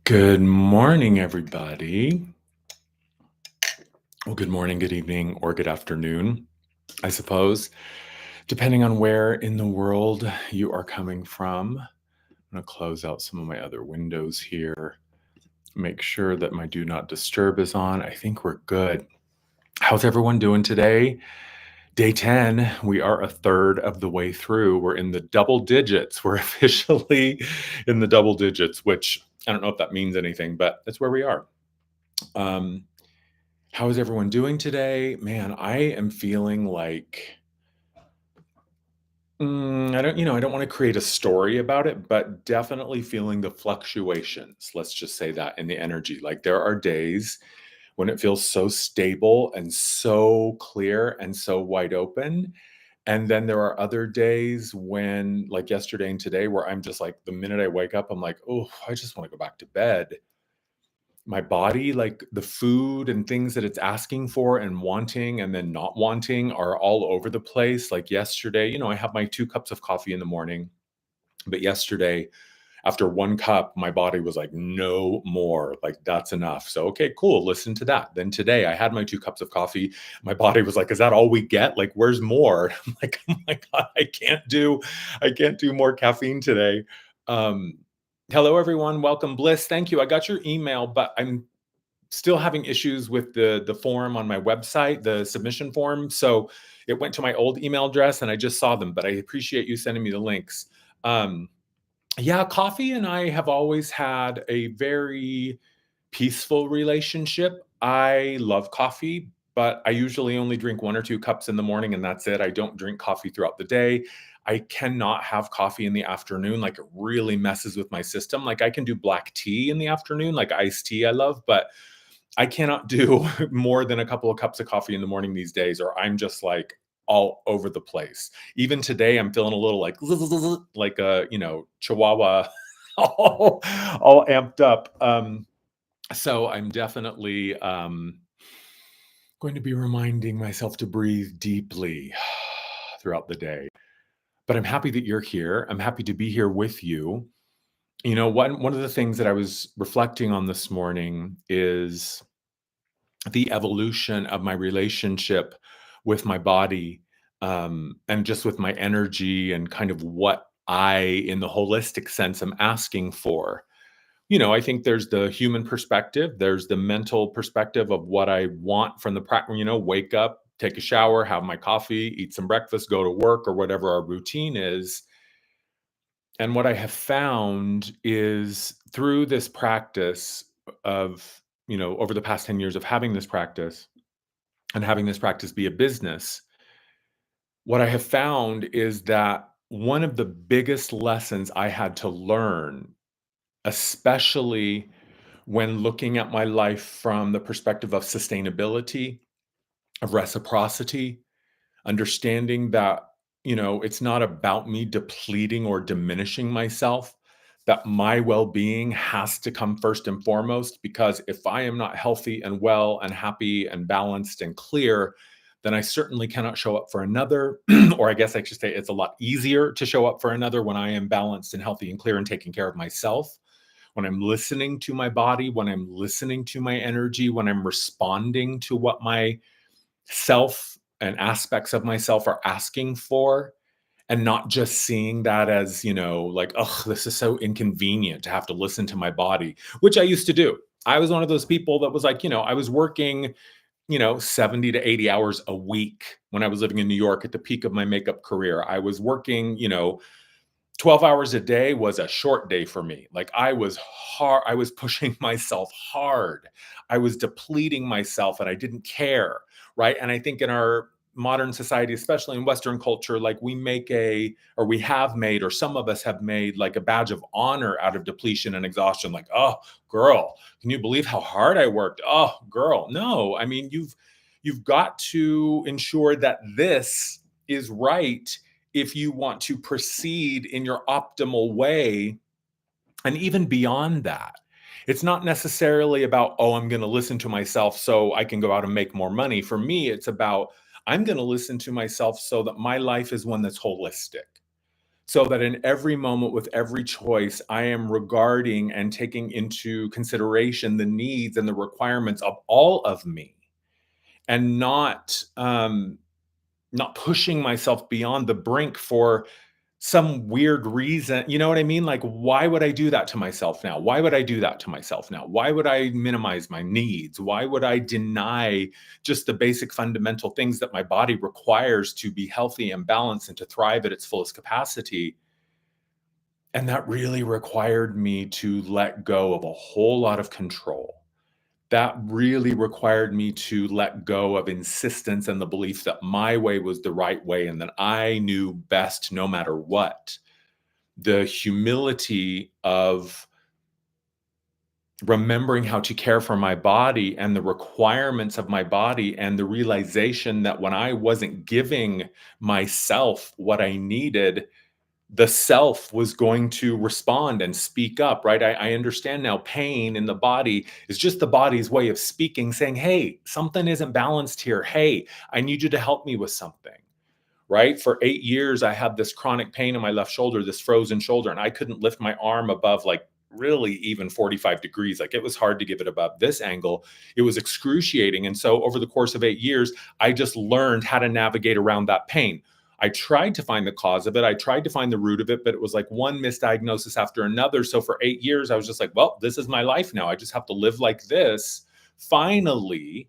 Good morning, everybody. Well, good morning, good evening, or good afternoon, I suppose, depending on where in the world you are coming from. I'm going to close out some of my other windows here, make sure that my do not disturb is on. I think we're good. How's everyone doing today? Day 10, we are a third of the way through. We're in the double digits. We're officially in the double digits, which I don't know if that means anything, but that's where we are. Um, How is everyone doing today? Man, I am feeling like I don't want to create a story about it, but definitely feeling the fluctuations. Let's just say that in the energy. Like there are days when it feels so stable and so clear and so wide open. And then there are other days when, like yesterday and today, where I'm just like, the minute I wake up, I'm like, oh, I just want to go back to bed. My body, like the food and things that it's asking for and wanting and then not wanting are all over the place. Like yesterday, I have my 2 cups of coffee in the morning, but yesterday, after 1 cup, my body was like, "No more, like, that's enough." So, okay, cool, listen to that. Then today, I had my 2 cups of coffee. My body was like, "Is that all we get? Like, where's more?" I'm like, "Oh my god, I can't do more caffeine today." Um, Hello, everyone. Welcome, Bliss. Thank you. I got your email, but I'm still having issues with the form on my website, the submission form. So it went to my old email address and I just saw them, but I appreciate you sending me the links. Um, yeah, coffee and I have always had a very peaceful relationship. I love coffee, but I usually only drink 1 or 2 cups in the morning and that's it. I don't drink coffee throughout the day. I cannot have coffee in the afternoon. Like it really messes with my system. Like I can do black tea in the afternoon, like iced tea I love, but I cannot do more than a couple of cups of coffee in the morning these days, or I'm just like all over the place. Even today, I'm feeling a little like like a chihuahua, all amped up. So I'm definitely going to be reminding myself to breathe deeply throughout the day. But I'm happy that you're here. I'm happy to be here with you. One of the things that I was reflecting on this morning is the evolution of my relationship with my body, and just with my energy and kind of what I, in the holistic sense, am asking for. I think there's the human perspective, there's the mental perspective of what I want from the practice, wake up, take a shower, have my coffee, eat some breakfast, go to work, or whatever our routine is. And what I have found is through this practice of, over the past 10 years of having this practice, and having this practice be a business, what I have found is that one of the biggest lessons I had to learn, especially when looking at my life from the perspective of sustainability, of reciprocity, understanding that, it's not about me depleting or diminishing myself, that my well being has to come first and foremost. Because if I am not healthy and well and happy and balanced and clear, then I certainly cannot show up for another. Or I guess I should say it's a lot easier to show up for another when I am balanced and healthy and clear and taking care of myself. When I'm listening to my body, when I'm listening to my energy, when I'm responding to what my self and aspects of myself are asking for, and not just seeing that as, like, oh, this is so inconvenient to have to listen to my body, which I used to do. I was one of those people that was like, I was working, 70 to 80 hours a week when I was living in New York at the peak of my makeup career. I was working, 12 hours a day was a short day for me. Like I was pushing myself hard. I was depleting myself and I didn't care, right? And I think in our modern society, especially in Western culture, like we have made, or some of us have made, like a badge of honor out of depletion and exhaustion. Like, oh, girl, can you believe how hard I worked? Oh, girl. No, I mean, you've got to ensure that this is right if you want to proceed in your optimal way. And even beyond that, it's not necessarily about, oh, I'm going to listen to myself so I can go out and make more money. For me, it's about, I'm going to listen to myself so that my life is one that's holistic. so that in every moment with every choice, I am regarding and taking into consideration the needs and the requirements of all of me, and not pushing myself beyond the brink for some weird reason. You know what I mean? Like, why would I do that to myself now? Why would I do that to myself now? Why would I minimize my needs? Why would I deny just the basic fundamental things that my body requires to be healthy and balanced and to thrive at its fullest capacity? And that really required me to let go of a whole lot of control. That really required me to let go of insistence and the belief that my way was the right way and that I knew best no matter what. The humility of remembering how to care for my body and the requirements of my body, and the realization that when I wasn't giving myself what I needed, the self was going to respond and speak up, right? I understand now pain in the body is just the body's way of speaking, saying, hey, something isn't balanced here. Hey, I need you to help me with something, right? For 8 years, I had this chronic pain in my left shoulder, this frozen shoulder, and I couldn't lift my arm above like really even 45 degrees. Like, it was hard to give it above this angle. It was excruciating. And so over the course of 8 years, I just learned how to navigate around that pain. I tried to find the cause of it. I tried to find the root of it, but it was like one misdiagnosis after another. So for 8 years, I was just like, well, this is my life now. I just have to live like this. Finally,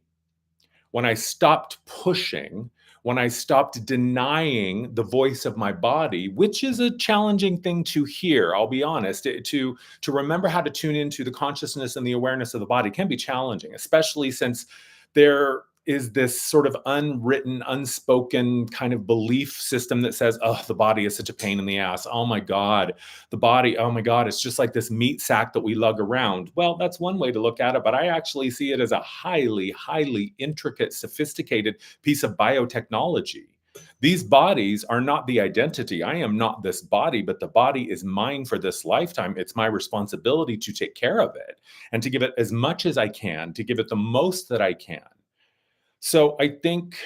when I stopped pushing, when I stopped denying the voice of my body, which is a challenging thing to hear, I'll be honest, to remember how to tune into the consciousness and the awareness of the body can be challenging, especially since there is this sort of unwritten, unspoken kind of belief system that says, oh, the body is such a pain in the ass. Oh my God, the body, oh my God, it's just like this meat sack that we lug around. Well, that's one way to look at it, but I actually see it as a highly, highly intricate, sophisticated piece of biotechnology. These bodies are not the identity. I am not this body, but the body is mine for this lifetime. It's my responsibility to take care of it and to give it as much as I can, to give it the most that I can. So I think,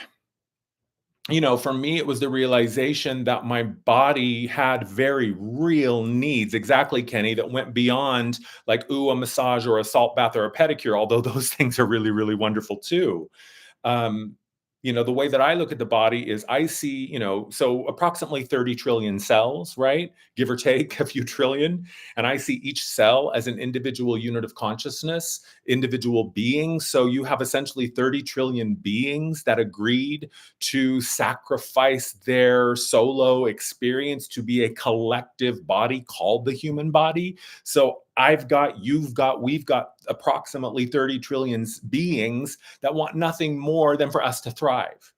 for me, it was the realization that my body had very real needs. Exactly, Kenny, that went beyond like, ooh, a massage or a salt bath or a pedicure, although those things are really, really wonderful too. um, the way that I look at the body is I see, so approximately 30 trillion cells, right? Give or take a few trillion. And I see each cell as an individual unit of consciousness, individual beings. So you have essentially 30 trillion beings that agreed to sacrifice their solo experience to be a collective body called the human body. So I've got, you've got, we've got approximately 30 trillion beings that want nothing more than for us to thrive.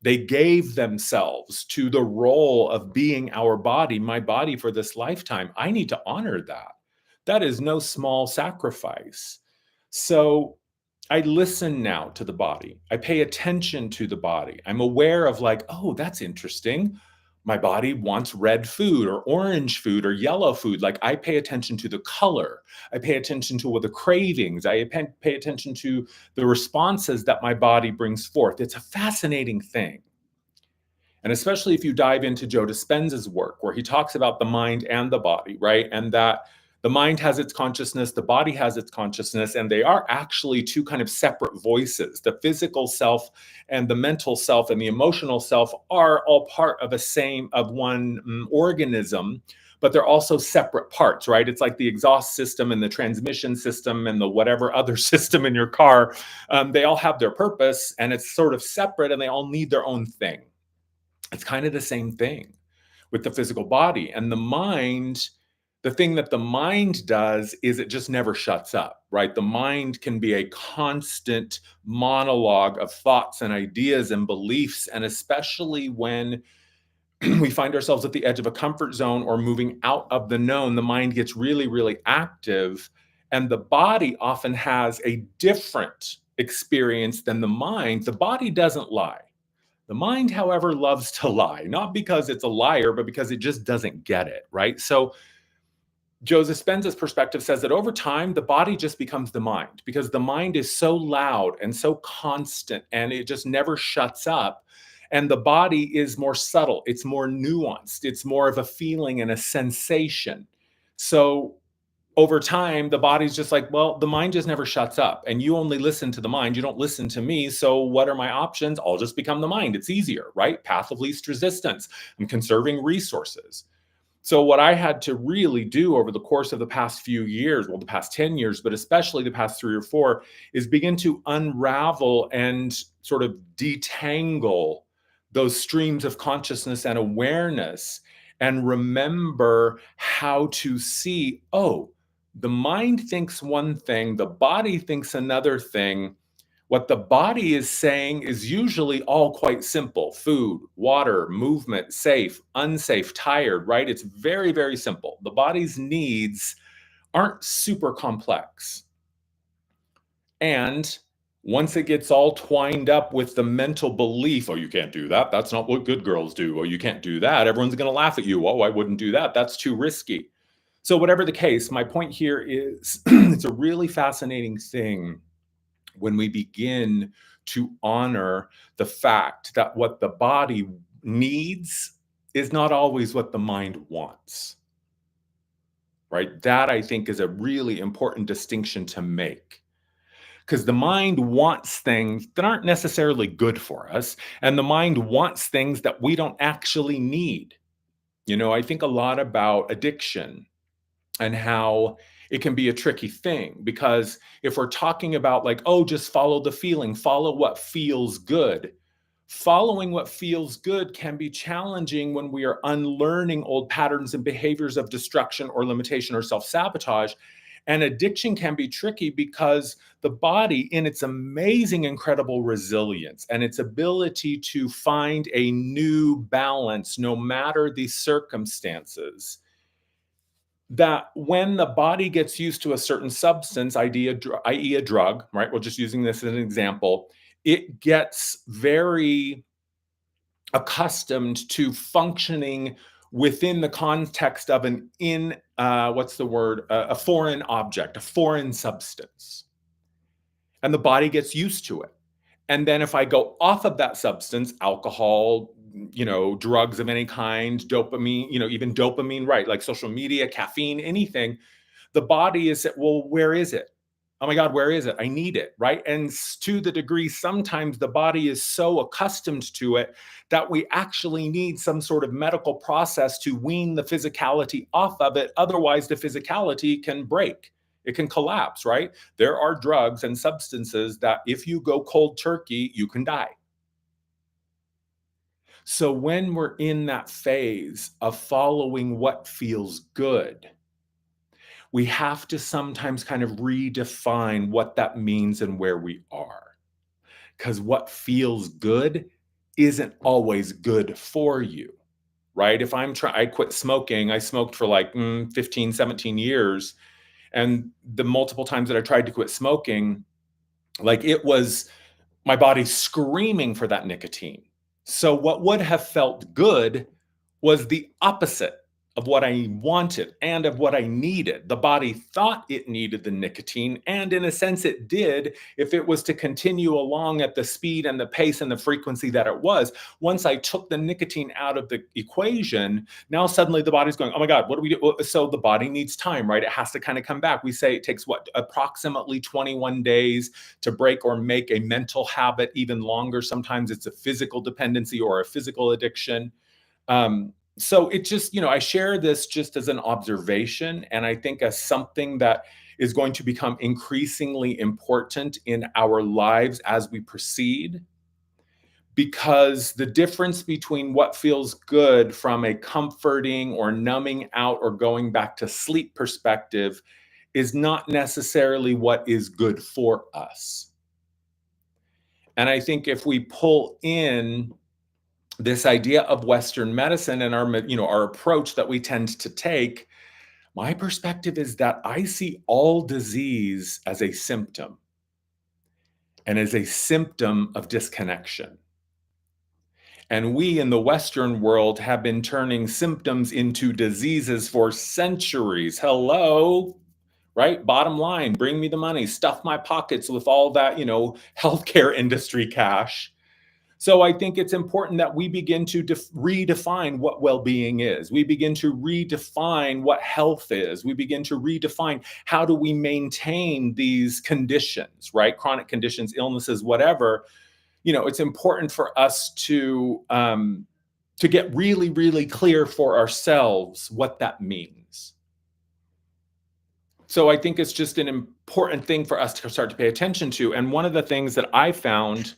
They gave themselves to the role of being our body, my body for this lifetime. I need to honor that. That is no small sacrifice. So I listen now to the body. I pay attention to the body. I'm aware of like, oh, that's interesting. My body wants red food or orange food or yellow food. Like, I pay attention to the color. I pay attention to what the cravings. I pay attention to the responses that my body brings forth. It's a fascinating thing. And especially if you dive into Joe Dispenza's work, where he talks about the mind and the body, right? And that the mind has its consciousness, the body has its consciousness, and they are actually two kind of separate voices. The physical self and the mental self and the emotional self are all part of one organism, but they're also separate parts, right? It's like the exhaust system and the transmission system and the whatever other system in your car. They all have their purpose, and it's sort of separate, and they all need their own thing. It's kind of the same thing with the physical body. And the mind, the thing that the mind does is it just never shuts up, right? The mind can be a constant monologue of thoughts and ideas and beliefs. And especially when we find ourselves at the edge of a comfort zone or moving out of the known, the mind gets really, really active. And the body often has a different experience than the mind. The body doesn't lie. The mind, however, loves to lie, not because it's a liar, but because it just doesn't get it, right? So Joe Dispenza's perspective says that over time, the body just becomes the mind, because the mind is so loud and so constant, and it just never shuts up. And the body is more subtle, it's more nuanced, it's more of a feeling and a sensation. So over time, the body's just like, well, the mind just never shuts up. And you only listen to the mind. You don't listen to me. So what are my options? I'll just become the mind. It's easier, right? Path of least resistance. I'm conserving resources. So what I had to really do over the course of the past few years, well, the past 10 years, but especially the past 3 or 4, is begin to unravel and sort of detangle those streams of consciousness and awareness and remember how to see, oh, the mind thinks one thing, the body thinks another thing. What the body is saying is usually all quite simple: food, water, movement, safe, unsafe, tired, right? It's very, very simple. The body's needs aren't super complex. And once it gets all twined up with the mental belief, oh, you can't do that. That's not what good girls do. Oh, you can't do that. Everyone's going to laugh at you. Oh, I wouldn't do that. That's too risky. So, whatever the case, my point here is it's a really fascinating thing when we begin to honor the fact that what the body needs is not always what the mind wants, right? That I think is a really important distinction to make because the mind wants things that aren't necessarily good for us, and the mind wants things that we don't actually need. I think a lot about addiction and how it can be a tricky thing because if we're talking about like, oh, just follow the feeling, follow what feels good. Following what feels good can be challenging when we are unlearning old patterns and behaviors of destruction or limitation or self-sabotage. And addiction can be tricky because the body, in its amazing, incredible resilience and its ability to find a new balance, no matter the circumstances, that when the body gets used to a certain substance, i.e., a drug, right? We're just using this as an example. It gets very accustomed to functioning within the context of a foreign object, a foreign substance. And the body gets used to it. And then if I go off of that substance, alcohol, drugs of any kind, dopamine, even dopamine, right? Like social media, caffeine, anything, the body is, well, where is it? Oh my God, where is it? I need it, right? And to the degree, sometimes the body is so accustomed to it that we actually need some sort of medical process to wean the physicality off of it. Otherwise, the physicality can break. It can collapse, right? There are drugs and substances that if you go cold turkey, you can die. So when we're in that phase of following what feels good, we have to sometimes kind of redefine what that means and where we are. Because what feels good isn't always good for you, right? If I quit smoking, I smoked for like 15, 17 years. And the multiple times that I tried to quit smoking, like it was my body screaming for that nicotine. So what would have felt good was the opposite of what I wanted and of what I needed. The body thought it needed the nicotine, and in a sense it did if it was to continue along at the speed and the pace and the frequency that it was. Once I took the nicotine out of the equation, now suddenly the body's going, oh my God, what do we do? So the body needs time, right? It has to kind of come back. We say it takes approximately 21 days to break or make a mental habit, even longer. Sometimes it's a physical dependency or a physical addiction. So it just, I share this just as an observation, and I think as something that is going to become increasingly important in our lives as we proceed, because the difference between what feels good from a comforting or numbing out or going back to sleep perspective is not necessarily what is good for us. And I think if we pull in this idea of Western medicine and our approach that we tend to take, my perspective is that I see all disease as a symptom and as a symptom of disconnection. And we in the Western world have been turning symptoms into diseases for centuries. Hello, right? Bottom line, bring me the money, stuff my pockets with all that, healthcare industry cash. So I think it's important that we begin to redefine what well-being is. We begin to redefine what health is. We begin to redefine how do we maintain these conditions, right? Chronic conditions, illnesses, whatever. It's important for us to get really, really clear for ourselves what that means. So I think it's just an important thing for us to start to pay attention to. And one of the things that I found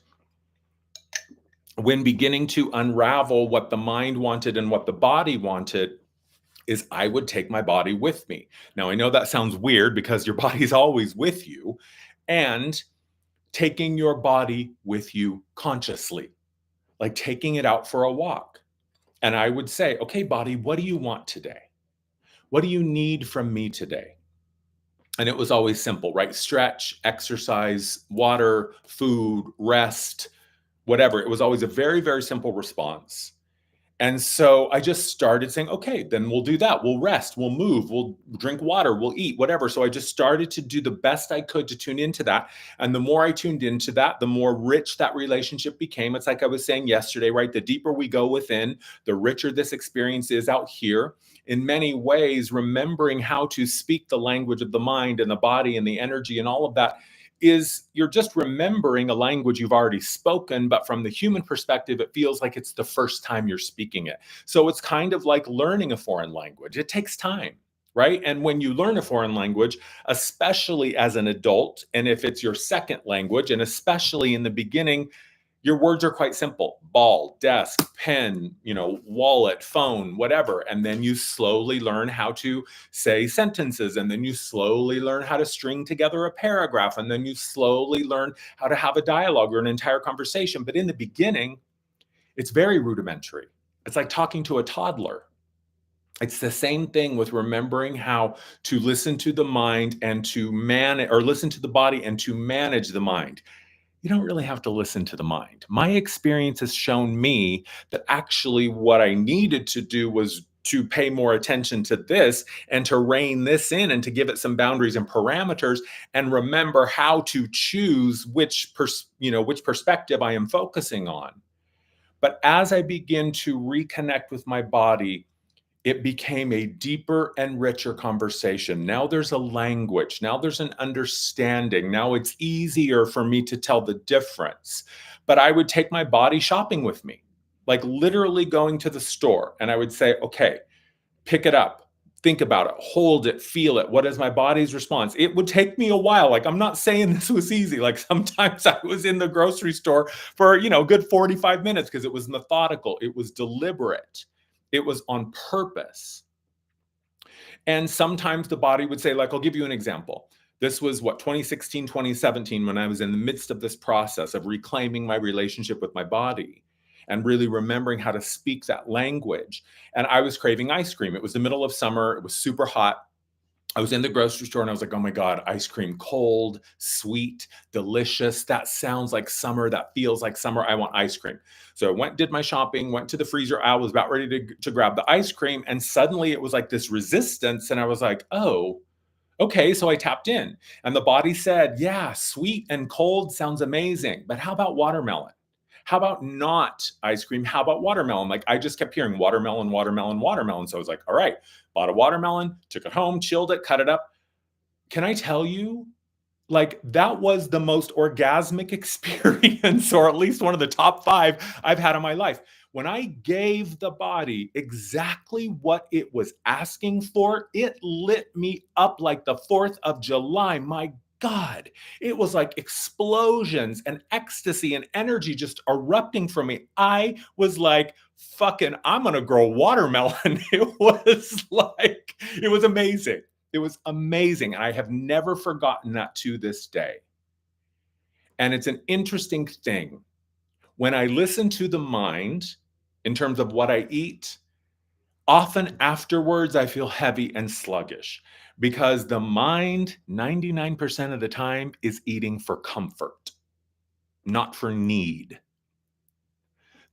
when beginning to unravel what the mind wanted and what the body wanted is I would take my body with me. Now, I know that sounds weird because your body's always with you, and taking your body with you consciously, like taking it out for a walk. And I would say, okay, body, what do you want today? What do you need from me today? And it was always simple, right? Stretch, exercise, water, food, rest, whatever. It was always a very, very simple response. And so I just started saying, okay, then we'll do that. We'll rest, we'll move, we'll drink water, we'll eat, whatever. So I just started to do the best I could to tune into that. And the more I tuned into that, the more rich that relationship became. It's like I was saying yesterday, right? The deeper we go within, the richer this experience is out here. In many ways, remembering how to speak the language of the mind and the body and the energy and all of that is you're just remembering a language you've already spoken, but from the human perspective, it feels like it's the first time you're speaking it. So it's kind of like learning a foreign language. It takes time, right? And when you learn a foreign language, especially as an adult, and if it's your second language, and especially in the beginning, your words are quite simple: ball, desk, pen, wallet, phone, whatever. And then you slowly learn how to say sentences. And then you slowly learn how to string together a paragraph. And then you slowly learn how to have a dialogue or an entire conversation. But in the beginning, it's very rudimentary. It's like talking to a toddler. It's the same thing with remembering how to listen to the mind and to manage, or listen to the body and to manage the mind. You don't really have to listen to the mind. My experience has shown me that actually what I needed to do was to pay more attention to this and to rein this in and to give it some boundaries and parameters and remember how to choose which perspective I am focusing on. But as I begin to reconnect with my body, it became a deeper and richer conversation. Now there's a language. Now there's an understanding. Now it's easier for me to tell the difference. But I would take my body shopping with me, like literally going to the store. And I would say, okay, pick it up, think about it, hold it, feel it. What is my body's response? It would take me a while. Like, I'm not saying this was easy. Like, sometimes I was in the grocery store for, a good 45 minutes because it was methodical. It was deliberate. It was on purpose. And sometimes the body would say, like, I'll give you an example. This was 2016, 2017, when I was in the midst of this process of reclaiming my relationship with my body and really remembering how to speak that language. And I was craving ice cream. It was the middle of summer. It was super hot. I was in the grocery store and I was like, oh my God, ice cream, cold, sweet, delicious. That sounds like summer. That feels like summer. I want ice cream. So I did my shopping, went to the freezer. I was about ready to grab the ice cream. And suddenly it was like this resistance. And I was like, oh, okay. So I tapped in and the body said, yeah, sweet and cold sounds amazing. But how about watermelon? How about not ice cream? How about watermelon? Like, I just kept hearing watermelon, watermelon, watermelon. So I was like, all right, bought a watermelon, took it home, chilled it, cut it up. Can I tell you, like, that was the most orgasmic experience, or at least one of the top 5 I've had in my life. When I gave the body exactly what it was asking for, it lit me up like the 4th of July. My God, it was like explosions and ecstasy and energy just erupting from me. I was like, fucking, I'm going to grow watermelon. It was amazing. It was amazing. I have never forgotten that to this day. And it's an interesting thing. When I listen to the mind in terms of what I eat, often afterwards I feel heavy and sluggish because the mind, 99% of the time, is eating for comfort, not for need.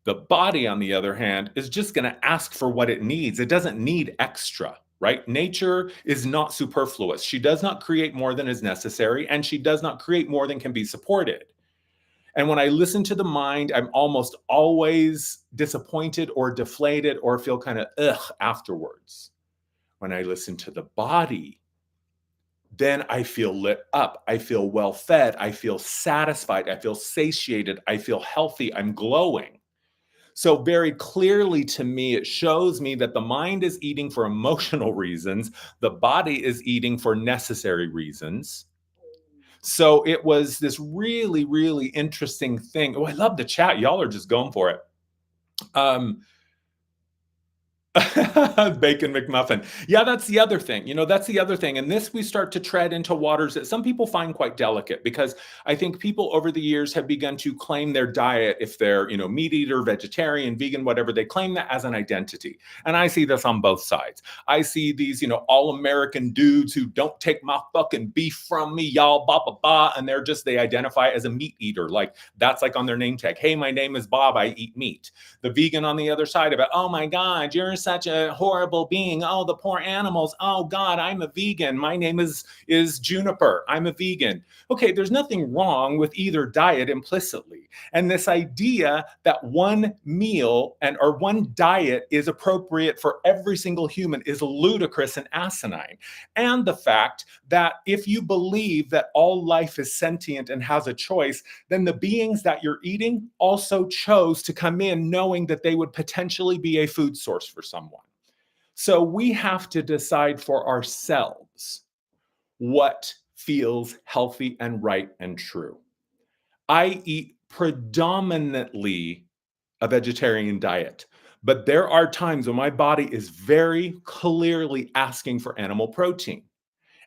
The body, on the other hand, is just going to ask for what it needs. It doesn't need extra. Right? Nature is not superfluous. She does not create more than is necessary, and she does not create more than can be supported. And when I listen to the mind, I'm almost always disappointed or deflated or feel kind of ugh afterwards. When I listen to the body, then I feel lit up. I feel well fed. I feel satisfied. I feel satiated. I feel healthy. I'm glowing. So, very clearly to me, it shows me that the mind is eating for emotional reasons, the body is eating for necessary reasons. So, it was this really, really interesting thing. Oh, I love the chat. Y'all are just going for it. Um, Bacon McMuffin. Yeah, that's the other thing. That's the other thing. And this we start to tread into waters that some people find quite delicate because I think people over the years have begun to claim their diet, if they're, meat eater, vegetarian, vegan, whatever, they claim that as an identity. And I see this on both sides. I see these, all-American dudes who don't take my fucking beef from me, y'all, blah, blah, blah. And they identify as a meat eater. Like that's like on their name tag. Hey, my name is Bob. I eat meat. The vegan on the other side of it. Oh my God, you're such a horrible being. Oh, the poor animals. Oh God, I'm a vegan. My name is Juniper. I'm a vegan. Okay, there's nothing wrong with either diet implicitly. And this idea that one meal or one diet is appropriate for every single human is ludicrous and asinine. And the fact that if you believe that all life is sentient and has a choice, then the beings that you're eating also chose to come in knowing that they would potentially be a food source for someone. So we have to decide for ourselves what feels healthy and right and true. I eat predominantly a vegetarian diet, but there are times when my body is very clearly asking for animal protein.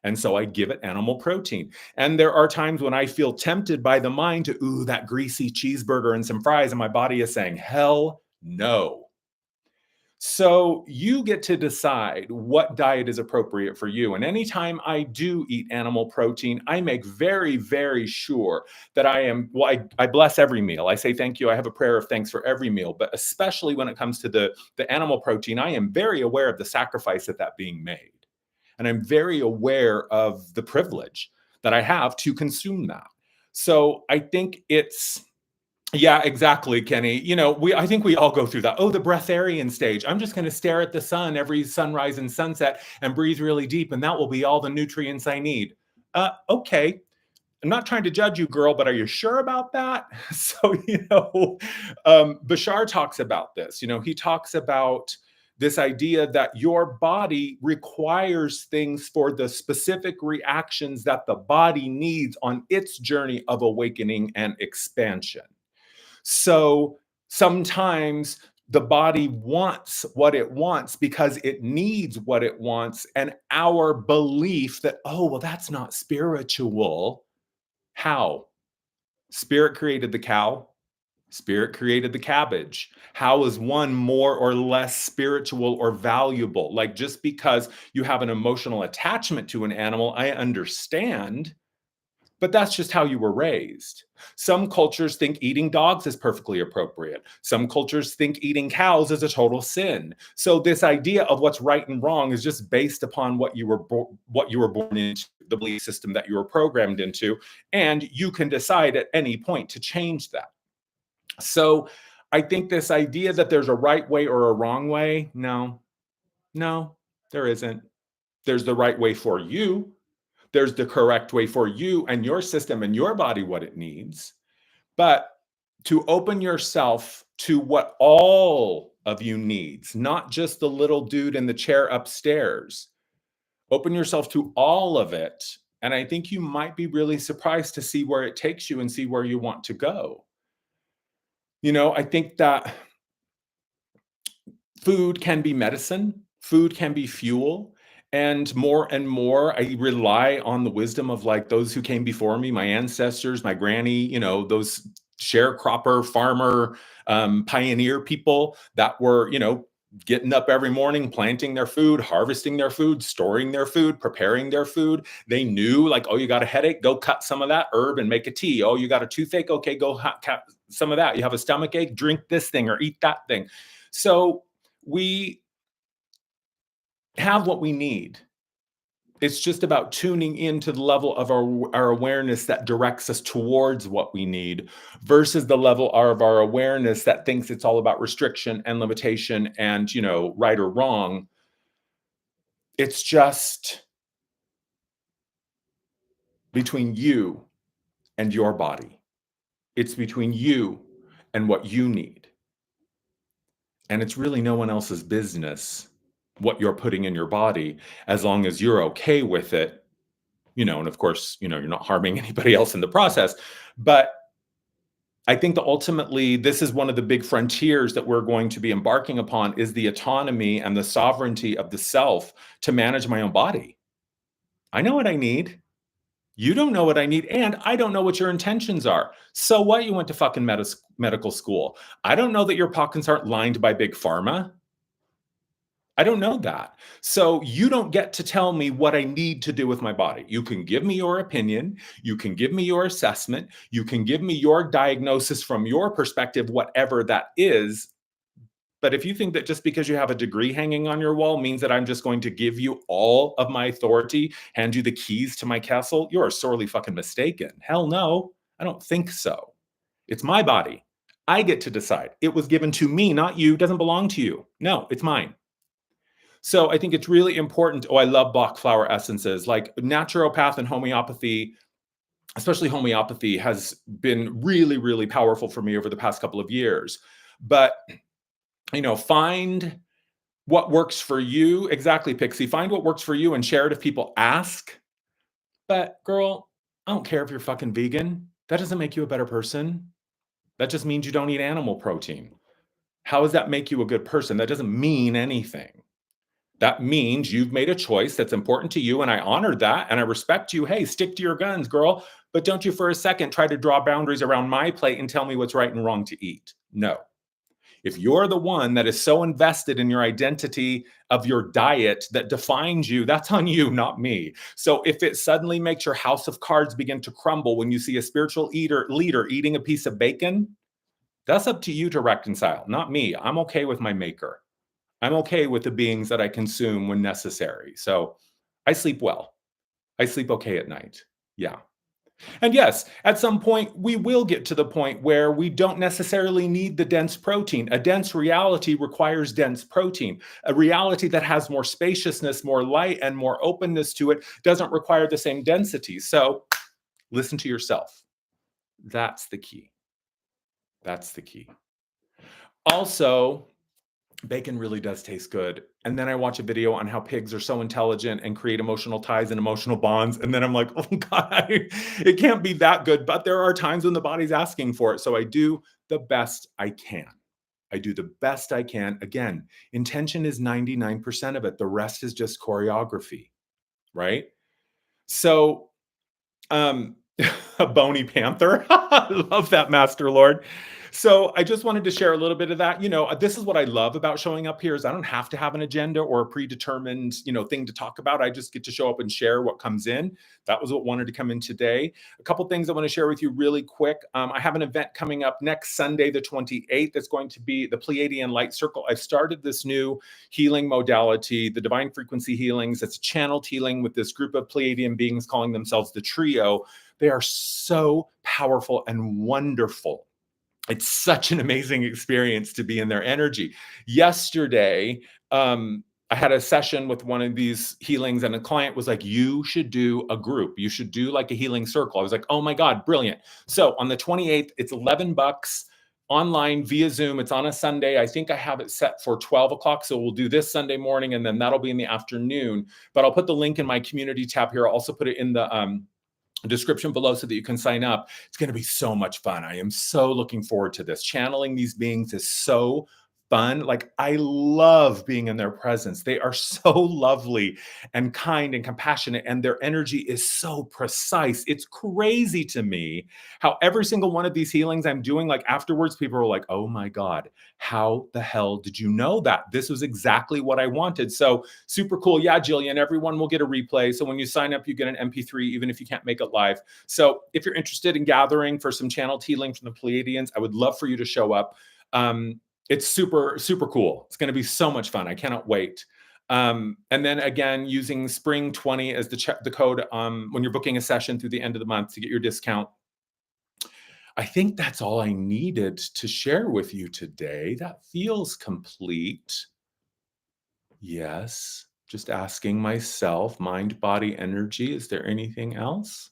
And so I give it animal protein. And there are times when I feel tempted by the mind to, ooh, that greasy cheeseburger and some fries, and my body is saying, hell no. So you get to decide what diet is appropriate for you. And anytime I do eat animal protein, I make very, very sure that I bless every meal. I say thank you. I have a prayer of thanks for every meal, but especially when it comes to the animal protein, I am very aware of the sacrifice of that being made. And I'm very aware of the privilege that I have to consume that. So I think yeah, exactly, Kenny. I think we all go through that. Oh, the breatharian stage. I'm just going to stare at the sun every sunrise and sunset and breathe really deep, and that will be all the nutrients I need. Okay. I'm not trying to judge you, girl, but are you sure about that? So, Bashar talks about this. He talks about this idea that your body requires things for the specific reactions that the body needs on its journey of awakening and expansion. So sometimes the body wants what it wants because it needs what it wants. And our belief that, oh, well, that's not spiritual. How? Spirit created the cow. Spirit created the cabbage. How is one more or less spiritual or valuable? Like just because you have an emotional attachment to an animal, I understand. But that's just how you were raised. Some cultures think eating dogs is perfectly appropriate. Some cultures think eating cows is a total sin. So this idea of what's right and wrong is just based upon what you were born into, the belief system that you were programmed into, and you can decide at any point to change that. So I think this idea that there's a right way or a wrong way, no, there isn't. There's the right way for you. There's the correct way for you and your system and your body, what it needs. But to open yourself to what all of you needs, not just the little dude in the chair upstairs. Open yourself to all of it. And I think you might be really surprised to see where it takes you and see where you want to go. I think that food can be medicine, food can be fuel. And more, I rely on the wisdom of like those who came before me, my ancestors, my granny, those sharecropper, farmer, pioneer people that were, getting up every morning, planting their food, harvesting their food, storing their food, preparing their food. They knew like, oh, you got a headache, go cut some of that herb and make a tea. Oh, you got a toothache, okay, go cut some of that. You have a stomach ache, drink this thing or eat that thing. So we have what we need. It's just about tuning into the level of our awareness that directs us towards what we need versus the level of our awareness that thinks it's all about restriction and limitation and, right or wrong. It's just between you and your body. It's between you and what you need. And it's really no one else's business what you're putting in your body as long as you're okay with it, and of course, you're not harming anybody else in the process. But I think that ultimately this is one of the big frontiers that we're going to be embarking upon is the autonomy and the sovereignty of the self to manage my own body. I know what I need. You don't know what I need, and I don't know what your intentions are. So what? You went to fucking medical school. I don't know that your pockets aren't lined by big pharma. I don't know that. So you don't get to tell me what I need to do with my body. You can give me your opinion. You can give me your assessment. You can give me your diagnosis from your perspective, whatever that is. But if you think that just because you have a degree hanging on your wall means that I'm just going to give you all of my authority, hand you the keys to my castle, you're sorely fucking mistaken. Hell no, I don't think so. It's my body. I get to decide. It was given to me, not you. It doesn't belong to you. No, it's mine. So I think it's really important. Oh, I love Bach flower essences. Like naturopath and homeopathy, especially homeopathy, has been really, really powerful for me over the past couple of years. But, find what works for you. Exactly, Pixie. Find what works for you and share it if people ask. But, girl, I don't care if you're fucking vegan. That doesn't make you a better person. That just means you don't eat animal protein. How does that make you a good person? That doesn't mean anything. That means you've made a choice that's important to you, and I honor that, and I respect you. Hey, stick to your guns, girl, but don't you for a second try to draw boundaries around my plate and tell me what's right and wrong to eat. No. If you're the one that is so invested in your identity of your diet that defines you, that's on you, not me. So if it suddenly makes your house of cards begin to crumble when you see a spiritual leader eating a piece of bacon, that's up to you to reconcile, not me. I'm okay with my maker. I'm okay with the beings that I consume when necessary. So I sleep well. I sleep okay at night. Yeah. And yes, at some point, we will get to the point where we don't necessarily need the dense protein. A dense reality requires dense protein. A reality that has more spaciousness, more light, and more openness to it doesn't require the same density. So listen to yourself. That's the key. That's the key. Also, bacon really does taste good. And then I watch a video on how pigs are so intelligent and create emotional ties and emotional bonds. And then I'm like, oh God, it can't be that good. But there are times when the body's asking for it. So I do the best I can. I do the best I can. Again, intention is 99% of it. The rest is just choreography, right? So um, a bony panther. I love that, Master Lord. So I just wanted to share a little bit of that. This is what I love about showing up here is I don't have to have an agenda or a predetermined, thing to talk about. I just get to show up and share what comes in. That was what wanted to come in today. A couple things I want to share with you really quick. I have an event coming up next Sunday, the 28th. That's going to be the Pleiadian Light Circle. I've started this new healing modality, the divine frequency healings. It's channeled healing with this group of Pleiadian beings calling themselves the Trio. They are so powerful and wonderful. It's such an amazing experience to be in their energy. Yesterday, I had a session with one of these healings, and a client was like, you should do a group. You should do like a healing circle. I was like, oh my God, brilliant. So on the 28th, it's $11 online via Zoom. It's on a Sunday. I think I have it set for 12 o'clock. So we'll do this Sunday morning, and then that'll be in the afternoon. But I'll put the link in my community tab here. I'll also put it in the description below so that you can sign up. It's going to be so much fun. I am so looking forward to this. Channeling these beings is so fun. Like, I love being in their presence. They are so lovely and kind and compassionate, and their energy is so precise. It's crazy to me how every single one of these healings I'm doing, like afterwards, people are like, oh my God, how the hell did you know that? This was exactly what I wanted. So super cool. Yeah, Jillian, everyone will get a replay. So when you sign up, you get an MP3, even if you can't make it live. So if you're interested in gathering for some channeled healing from the Pleiadians, I would love for you to show up. It's super, super cool. It's going to be so much fun. I cannot wait. And then again, using spring 20 as the code when you're booking a session through the end of the month to get your discount. I think that's all I needed to share with you today. That feels complete. Yes. Just asking myself, mind, body, energy. Is there anything else?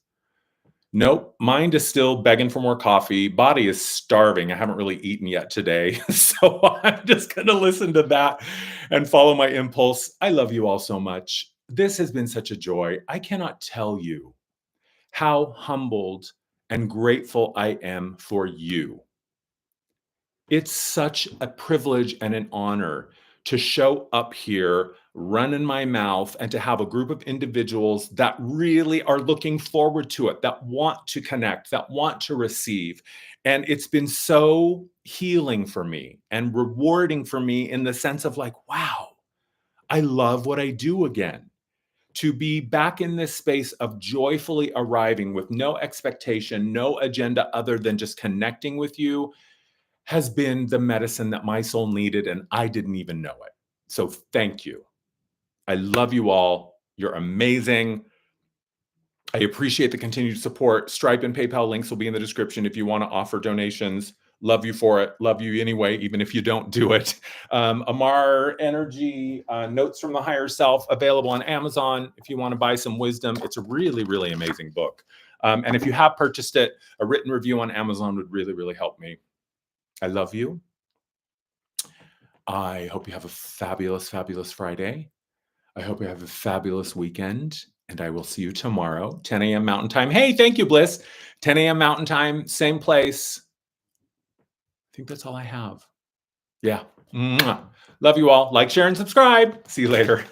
Nope. Mind is still begging for more coffee. Body is starving. I haven't really eaten yet today. So I'm just going to listen to that and follow my impulse. I love you all so much. This has been such a joy. I cannot tell you how humbled and grateful I am for you. It's such a privilege and an honor to show up here, run in my mouth, and to have a group of individuals that really are looking forward to it, that want to connect, that want to receive. And it's been so healing for me and rewarding for me in the sense of like, wow, I love what I do again. To be back in this space of joyfully arriving with no expectation, no agenda other than just connecting with you has been the medicine that my soul needed, and I didn't even know it. So thank you. I love you all. You're amazing. I appreciate the continued support. Stripe and PayPal links will be in the description if you want to offer donations. Love you for it. Love you anyway, even if you don't do it. Amar Energy, Notes from the Higher Self, available on Amazon if you want to buy some wisdom. It's a really, really amazing book. And if you have purchased it, a written review on Amazon would really, really help me. I love you. I hope you have a fabulous, fabulous Friday. I hope you have a fabulous weekend. And I will see you tomorrow, 10 a.m. Mountain Time. Hey, thank you, Bliss. 10 a.m. Mountain Time, same place. I think that's all I have. Yeah. Mwah. Love you all. Like, share, and subscribe. See you later.